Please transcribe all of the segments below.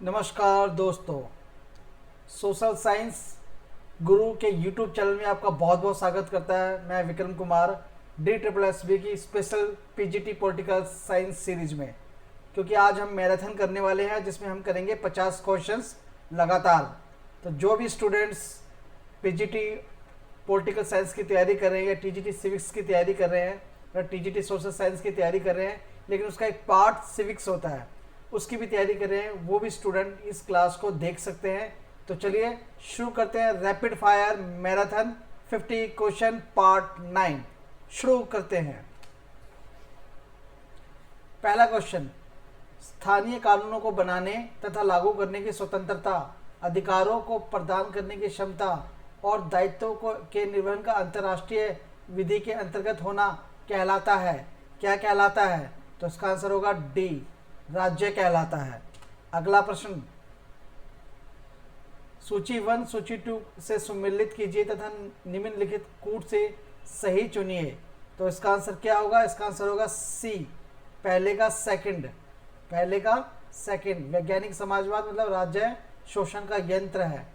नमस्कार दोस्तों, social science गुरु के यूट्यूब चैनल में आपका बहुत बहुत स्वागत करता है। मैं विक्रम कुमार DSSB की special PGT political science series में, क्योंकि आज हम मैराथन करने वाले हैं जिसमें हम करेंगे 50 क्वेश्चंस लगातार। तो जो भी स्टूडेंट्स PGT पॉलिटिकल साइंस की तैयारी कर रहे हैं या TGT सिविक्स की तैयारी कर रहे हैं या TGT सोशल साइंस की तैयारी कर रहे हैं, लेकिन उसका एक पार्ट सिविक्स होता है, उसकी भी तैयारी कर रहे हैं, वो भी स्टूडेंट इस क्लास को देख सकते हैं। तो चलिए शुरू करते हैं rapid fire marathon 50 question part 9 शुरू करते हैं। पहला क्वेश्चन, स्थानीय कानूनों को बनाने तथा लागू करने की स्वतंत्रता, अधिकारों को प्रदान करने की क्षमता और दायित्वों को के निर्वहन का अंतर्राष्ट्रीय विधि के अंतर्गत होना कहलाता है। क्या कहलाता है? तो इसका आंसर होगा डी, राज्य कहलाता है। अगला प्रश्न, सूची 1 सूची 2 से सुमेलित कीजिए तथा निम्नलिखित कूट से सही चुनिए। तो इसका आंसर क्या होगा? इसका आंसर होगा सी, पहले का सेकंड। पहले का सेकंड, वैज्ञानिक समाजवाद मतलब राज्य शोषण का यंत्र है।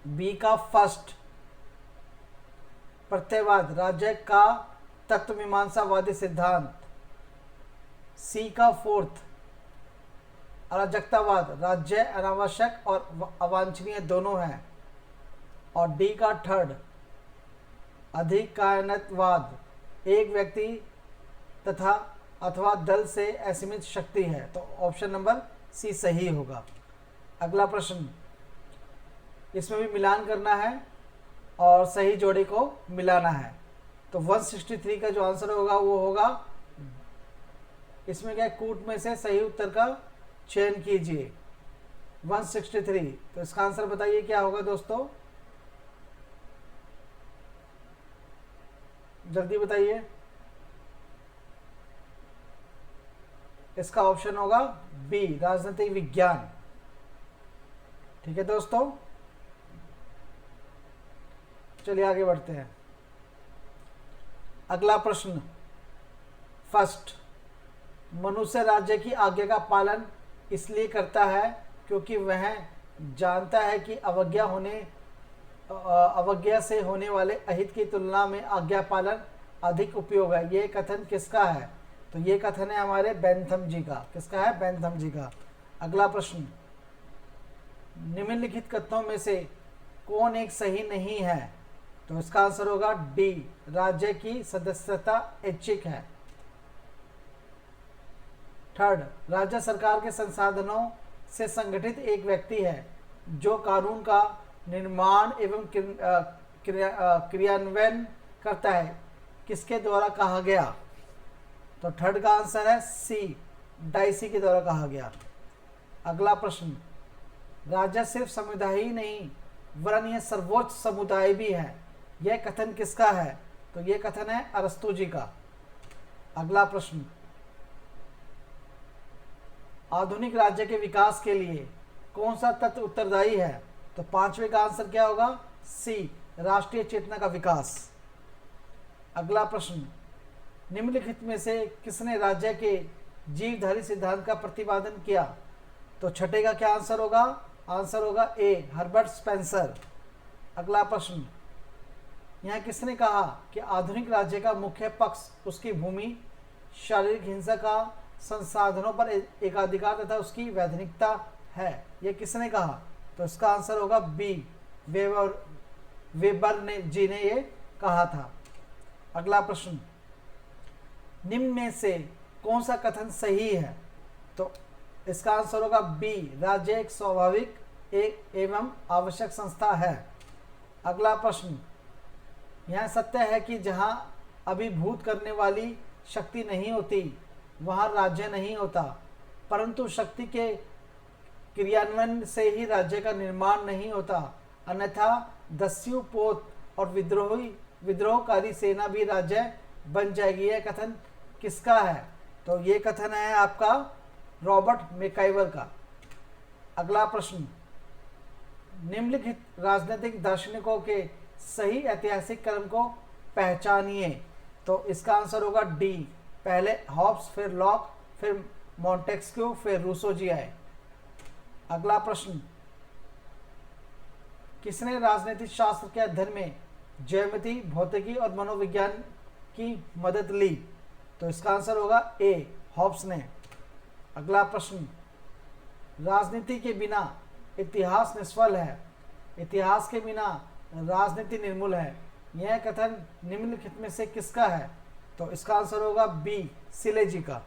बी का फर्स्ट, प्रत्ययवाद राज्य का तत्व मीमांसावादी सिद्धांत। सी का फोर्थ, अराजकतावाद राज्य अनावश्यक और अवांछनीय दोनों है। और डी का थर्ड, अधिकायनतवाद एक व्यक्ति तथा अथवा दल से असीमित शक्ति है। तो ऑप्शन नंबर सी सही होगा। अगला प्रश्न, इसमें भी मिलान करना है और सही जोड़े को मिलाना है। तो 163 का जो आंसर होगा वो होगा, इसमें क्या कूट में से सही उत्तर का चयन कीजिए। 163, तो इसका आंसर बताइए क्या होगा दोस्तों, जल्दी बताइए। इसका ऑप्शन होगा बी, राजनीतिक विज्ञान। ठीक है दोस्तों, चलिए आगे बढ़ते हैं। अगला प्रश्न, फर्स्ट, मनुष्य राज्य की आज्ञा का पालन इसलिए करता है क्योंकि वह जानता है कि अवज्ञा से होने अहित की तुलना में आज्ञा पालन अधिक उपयोग है। ये कथन किसका है? तो ये कथन है हमारे बेंथम जी का। किसका है? बेंथम जी का। अगला प्रश्न, निम्नलिखित कथनों में से कौन एक सही नहीं है? तो इसका आंसर होगा डी, राज्य की सदस्यता ऐच्छिक है। थर्ड, राज्य सरकार के संसाधनों से संगठित एक व्यक्ति है जो कानून का निर्माण एवं क्रियान्वयन करता है। किसके द्वारा कहा गया? तो थर्ड का आंसर है सी, डाइसी के द्वारा कहा गया। अगला प्रश्न, राज्य सिर्फ समुदाय ही नहीं वरन यह सर्वोच्च समुदाय भी है। यह कथन किसका है? तो यह कथन है अरस्तु जी का। अगला प्रश्न, आधुनिक राज्य के विकास के लिए कौन सा तत्व उत्तरदायी है? तो पांचवे का आंसर क्या होगा? सी, राष्ट्रीय चेतना का विकास। अगला प्रश्न, निम्नलिखित में से किसने राज्य के जीवधारी सिद्धांत का प्रतिपादन किया? तो छठे का क्या आंसर होगा? आंसर होगा ए, हर्बर्ट स्पेंसर। अगला प्रश्न, यह किसने कहा कि आधुनिक राज्य का मुख्य पक्ष उसकी भूमि, शारीरिक हिंसा का संसाधनों पर एकाधिकार तथा उसकी वैधानिकता है? यह किसने कहा? तो इसका आंसर होगा बी, वेबर जी ने ये कहा था। अगला प्रश्न, निम्न में से कौन सा कथन सही है? तो इसका आंसर होगा बी, राज्य एक स्वाभाविक एवं आवश्यक संस्था है। अगला प्रश्न, यह सत्य है कि जहां अभिभूत करने वाली शक्ति नहीं होती वहां राज्य नहीं होता, परंतु शक्ति के क्रियान्वयन से ही राज्य का निर्माण नहीं होता, अन्यथा दस्यु पोत और विद्रोहकारी सेना भी राज्य बन जाएगी। यह कथन किसका है? तो ये कथन है आपका रॉबर्ट मैकाइवर का। अगला प्रश्न, निम्नलिखित राजनीतिक दार्शनिकों के सही ऐतिहासिक क्रम को पहचानिए। तो इसका आंसर होगा डी, पहले हॉब्स, फिर लॉक, फिर मॉन्टेस्क्यू, फिर रूसो जी आए। अगला प्रश्न, किसने राजनीतिक शास्त्र के अध्ययन में ज्यामिति, भौतिकी और मनोविज्ञान की मदद ली? तो इसका आंसर होगा ए, हॉब्स ने। अगला प्रश्न, राजनीति के बिना इतिहास निष्फल है, इतिहास के बिना राजनीति निर्मूल है, यह कथन निम्नलिखित में से किसका है? तो इसका आंसर होगा बी, सिले जी का।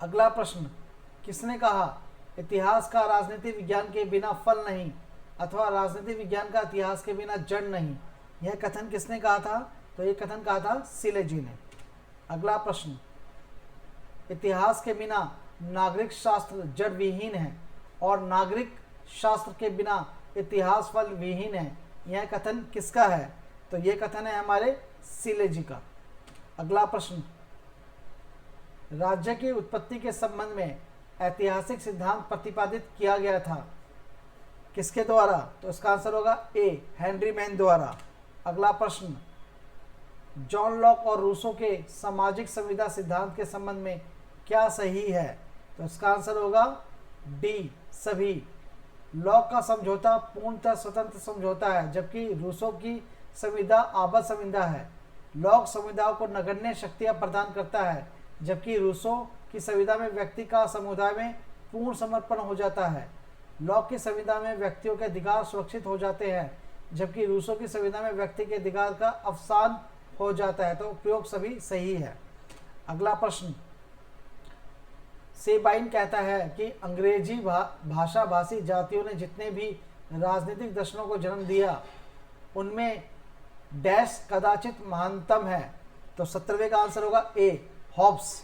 अगला प्रश्न, किसने कहा इतिहास का राजनीति विज्ञान के बिना फल नहीं अथवा राजनीति विज्ञान का इतिहास के बिना जड़ नहीं? यह कथन किसने कहा था? तो यह कथन कहा था सिले जी ने। अगला प्रश्न, इतिहास के बिना नागरिक शास्त्र जड़ विहीन है और नागरिक शास्त्र के बिना इतिहास फल विहीन है, यह कथन किसका है? तो यह कथन है हमारे सिले जी का। अगला प्रश्न, राज्य की उत्पत्ति के संबंध में ऐतिहासिक सिद्धांत प्रतिपादित किया गया था, किसके द्वारा? तो इसका आंसर होगा ए, हेनरी मैन द्वारा। अगला प्रश्न, जॉन लॉक और रूसो के सामाजिक संविदा सिद्धांत के संबंध में क्या सही है? तो इसका आंसर होगा डी, सभी। लॉक का समझौता पूर्णतः स्वतंत्र समझौता है, जबकि रूसो की संविदा आबद्ध संविदा है। लॉक संविदाओं को नगण्य शक्तियां प्रदान करता है, जबकि रूसो की संविदा में व्यक्ति का समुदाय में पूर्ण समर्पण हो जाता है। लॉक की संविदा में व्यक्तियों के अधिकार सुरक्षित हो जाते हैं, जबकि रूसो की संविदा में व्यक्ति के अधिकार का अवसान हो जाता है। तो प्रयोग सभी सही है। अगला प्रश्न, सेबाइन कहता है कि अंग्रेजी भाषा भाषी जातियों ने जितने भी राजनीतिक दर्शनों को जन्म दिया उनमें डैश कदाचित महानतम है। तो 17वें का आंसर होगा ए, हॉब्स।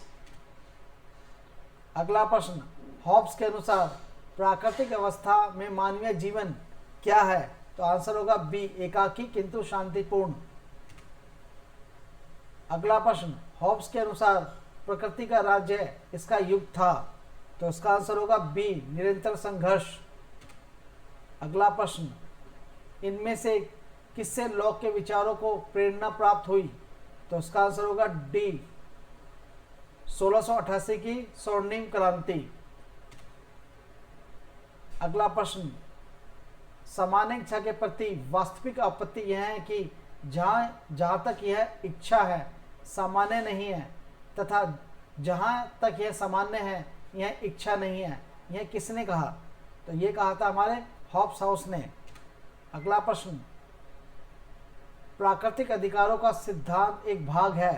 अगला प्रश्न, हॉब्स के अनुसार प्राकृतिक अवस्था में मानवीय जीवन क्या है? तो आंसर होगा बी, एकाकी किंतु शांतिपूर्ण। अगला प्रश्न, हॉब्स के अनुसार प्रकृति का राज्य इसका युग था। तो इसका आंसर होगा बी, निरंतर संघर्ष। अगला प्रश्न, इनमें से किससे लॉक के विचारों को प्रेरणा प्राप्त हुई? तो इसका आंसर होगा डी, 1688 की स्वर्णिम क्रांति। अगला प्रश्न, सामान्य इच्छा के प्रति वास्तविक आपत्ति यह है कि जहां तक यह इच्छा है सामान्य नहीं है तथा जहां तक यह सामान्य है यह इच्छा नहीं है, यह किसने कहा? तो यह कहा था हमारे हॉब्स हाउस ने। अगला प्रश्न, प्राकृतिक अधिकारों का सिद्धांत एक भाग है।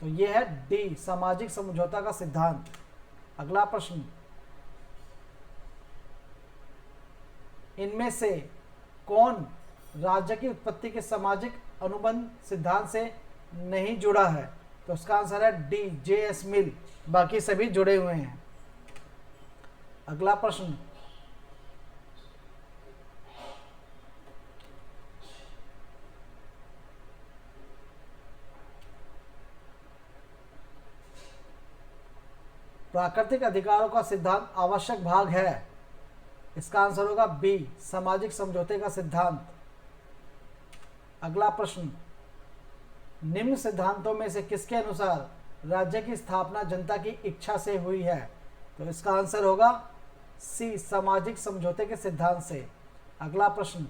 तो यह है डी, सामाजिक समझौता का सिद्धांत। अगला प्रश्न, इनमें से कौन राज्य की उत्पत्ति के सामाजिक अनुबंध सिद्धांत से नहीं जुड़ा है? तो उसका आंसर है डी, जे.एस. मिल। बाकी सभी जुड़े हुए हैं। अगला प्रश्न, प्राकृतिक अधिकारों का सिद्धांत आवश्यक भाग है। इसका आंसर होगा बी, सामाजिक समझौते का सिद्धांत। अगला प्रश्न, निम्न सिद्धांतों में से किसके अनुसार राज्य की स्थापना जनता की इच्छा से हुई है? तो इसका आंसर होगा सी, सामाजिक समझौते के सिद्धांत से। अगला प्रश्न,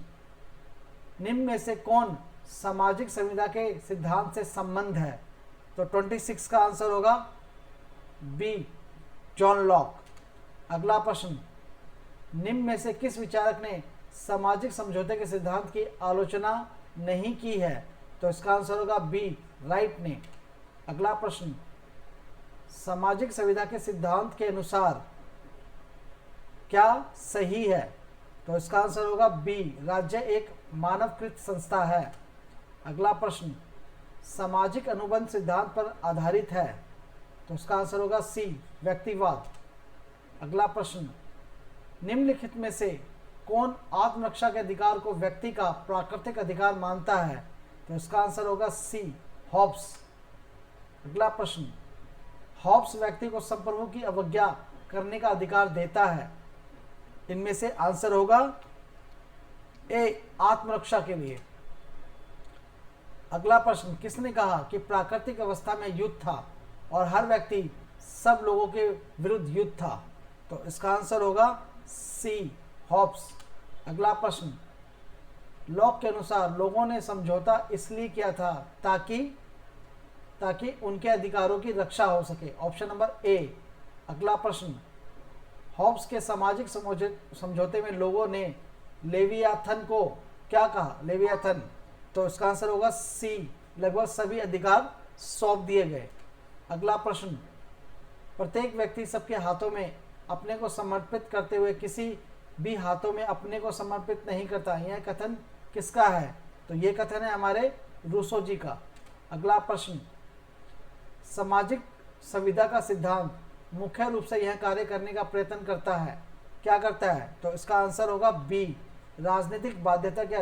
निम्न में से कौन सामाजिक संविदा के सिद्धांत से संबंध है? तो 26 का आंसर होगा बी, जॉन लॉक। अगला प्रश्न, निम्न में से किस विचारक ने सामाजिक समझौते के सिद्धांत की आलोचना नहीं की है? तो इसका आंसर होगा बी, राइट ने। अगला प्रश्न, सामाजिक संविदा के सिद्धांत के अनुसार क्या सही है? तो इसका आंसर होगा बी, राज्य एक मानवकृत संस्था है। अगला प्रश्न, सामाजिक अनुबंध सिद्धांत पर आधारित है। तो इसका आंसर होगा सी, व्यक्तिवाद। अगला प्रश्न, निम्नलिखित में से कौन आत्मरक्षा के अधिकार को व्यक्ति का प्राकृतिक अधिकार मानता है? तो इसका आंसर होगा सी, हॉब्स। अगला प्रश्न, हॉब्स व्यक्ति को संप्रभु की अवज्ञा करने का अधिकार देता है। इनमें से आंसर होगा ए, आत्मरक्षा के लिए। अगला प्रश्न, किसने कहा कि प्राकृतिक अवस्था में युद्ध था और हर व्यक्ति सब लोगों के विरुद्ध युद्ध था। तो इसका आंसर होगा सी, हॉब्स। अगला प्रश्न, लॉक के अनुसार लोगों ने समझौता इसलिए किया था ताकि उनके अधिकारों की रक्षा हो सके। Option number A. अगला प्रश्न, हॉब्स के सामाजिक समझौते में लोगों ने लेवियाथन को क्या कहा? लेवियाथन। तो इसका आंसर होगा सी, लगभग सभी अधिकार सौंप दिए गए। अगला प्रश्न, प्रत्येक व्यक्ति सबके हाथों में अपने को समर्पित करते हुए किसी भी हाथों में अपने को समर्पित नहीं करता, यह कथन किसका है? तो ये कथन है हमारे रूसो जी का। अगला प्रश्न, सामाजिक संविदा का सिद्धांत मुख्य रूप से यह कार्य करने का प्रयत्न करता है, क्या करता है? तो इसका आंसर होगा बी, राजनीतिक बाध्यता के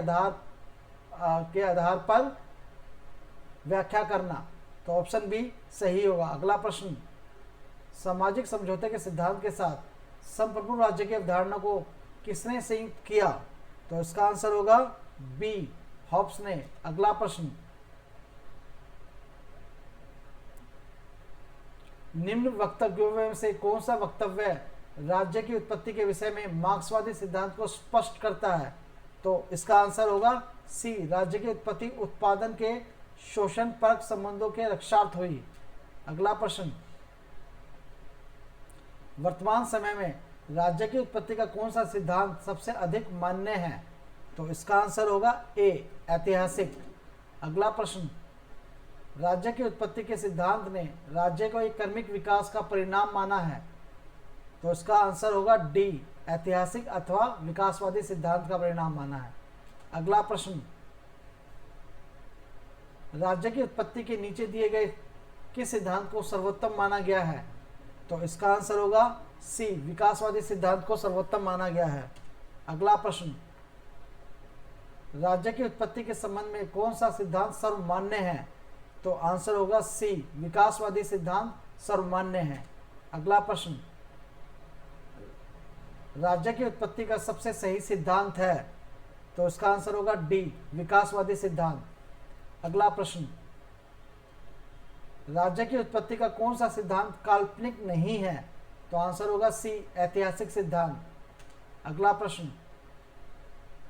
आधार पर व्याख्या करना। तो ऑप्शन बी सही होगा। अगला प्रश्न, सामाजिक समझौते के सिद्धांत के साथ संप्रभु राज्य की अवधारणा को किसने संयुक्त किया? तो इसका आंसर होगा बी, हॉब्स ने। अगला प्रश्न, निम्न वक्तव्यों में से कौन सा वक्तव्य राज्य की उत्पत्ति के विषय में मार्क्सवादी सिद्धांत को स्पष्ट करता है? तो इसका आंसर होगा सी, राज्य की उत्पत्ति उत्पादन के शोषण परक संबंधों के रक्षार्थ हुई। अगला प्रश्न, वर्तमान समय में राज्य की उत्पत्ति का कौन सा सिद्धांत सबसे अधिक मान्य है? तो इसका आंसर होगा ए, ऐतिहासिक। अगला प्रश्न, राज्य की उत्पत्ति के सिद्धांत ने राज्य को एक क्रमिक विकास का परिणाम माना है। तो इसका आंसर होगा डी, ऐतिहासिक अथवा विकासवादी सिद्धांत का परिणाम माना है। अगला प्रश्न, राज्य की उत्पत्ति के नीचे दिए गए किस सिद्धांत को सर्वोत्तम माना गया है? तो इसका आंसर होगा सी, विकासवादी सिद्धांत को सर्वोत्तम माना गया है। अगला प्रश्न, राज्य की उत्पत्ति के संबंध में कौन सा सिद्धांत सर्वमान्य है? तो आंसर होगा सी, विकासवादी सिद्धांत सर्वमान्य है। अगला प्रश्न, राज्य की उत्पत्ति का सबसे सही सिद्धांत है? तो इसका आंसर होगा डी, विकासवादी सिद्धांत। अगला प्रश्न, राज्य की उत्पत्ति का कौन सा सिद्धांत काल्पनिक नहीं है? तो आंसर होगा सी, ऐतिहासिक सिद्धांत। अगला प्रश्न,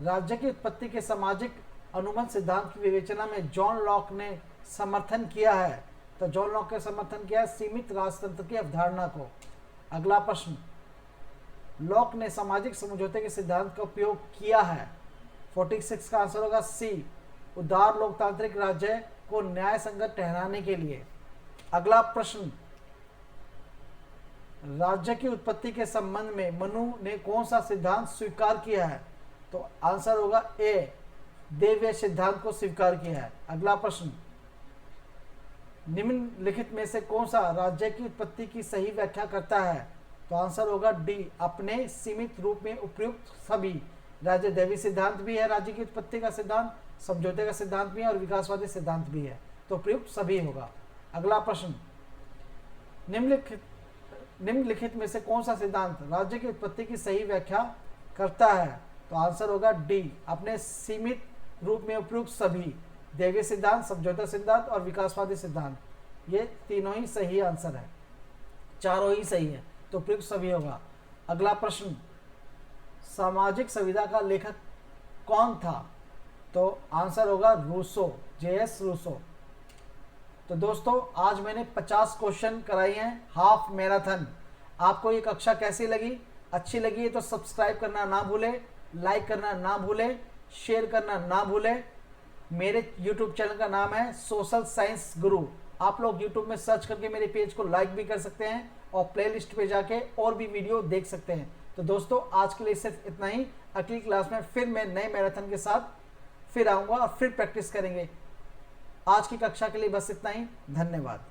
राज्य की उत्पत्ति के सामाजिक अनुबंध सिद्धांत की विवेचना में जॉन लॉक ने समर्थन किया है। तो जॉन लॉक ने समर्थन किया है सीमित राजतंत्र की अवधारणा को। अगला प्रश्न, लॉक ने सामाजिक समझौते के सिद्धांत का उपयोग किया है। 46 का आंसर होगा सी, उदार लोकतांत्रिक राज्य को न्याय संगत ठहराने के लिए। अगला प्रश्न, राज्य की उत्पत्ति के संबंध में मनु ने कौन सा सिद्धांत स्वीकार किया है? तो आंसर होगा ए, देव्य सिद्धांत को स्वीकार किया है। अगला प्रश्न, निम्नलिखित में से कौन सा राज्य की उत्पत्ति की सही व्याख्या करता है? तो आंसर होगा डी, अपने सीमित रूप में उपयुक्त सभी। राज्य दैवी सिद्धांत भी है, राज्य की उत्पत्ति का सिद्धांत, समझौते का सिद्धांत भी है और विकासवादी सिद्धांत भी है। तो प्रयुक्त सभी होगा। अगला प्रश्न, निम्नलिखित में से कौन सा सिद्धांत राज्य की उत्पत्ति की सही व्याख्या करता है? तो आंसर होगा डी, अपने सीमित रूप में उपयुक्त सभी। दैवीय सिद्धांत, समझौता सिद्धांत और विकासवादी सिद्धांत, ये तीनों ही सही आंसर है, चारों ही सही है। तो प्रयुक्त सभी होगा। अगला प्रश्न, सामाजिक संविदा का लेखक कौन था? तो आंसर होगा रूसो, जे.एस. रूसो। तो दोस्तों आज मैंने 50 क्वेश्चन कराए हैं, हाफ मैराथन। आपको ये कक्षा कैसी लगी? अच्छी लगी है तो सब्सक्राइब करना ना भूलें, लाइक करना ना भूलें, शेयर करना ना भूलें। मेरे YouTube चैनल का नाम है सोशल साइंस गुरु। आप लोग YouTube में सर्च करके मेरे पेज को लाइक भी कर सकते हैं और प्लेलिस्ट पे जाके और भी वीडियो देख सकते हैं। तो दोस्तों आज के लिए सिर्फ इतना ही। अगली क्लास में फिर मैं नए मैराथन के साथ फिर आऊँगा और फिर प्रैक्टिस करेंगे। आज की कक्षा के लिए बस इतना ही। धन्यवाद।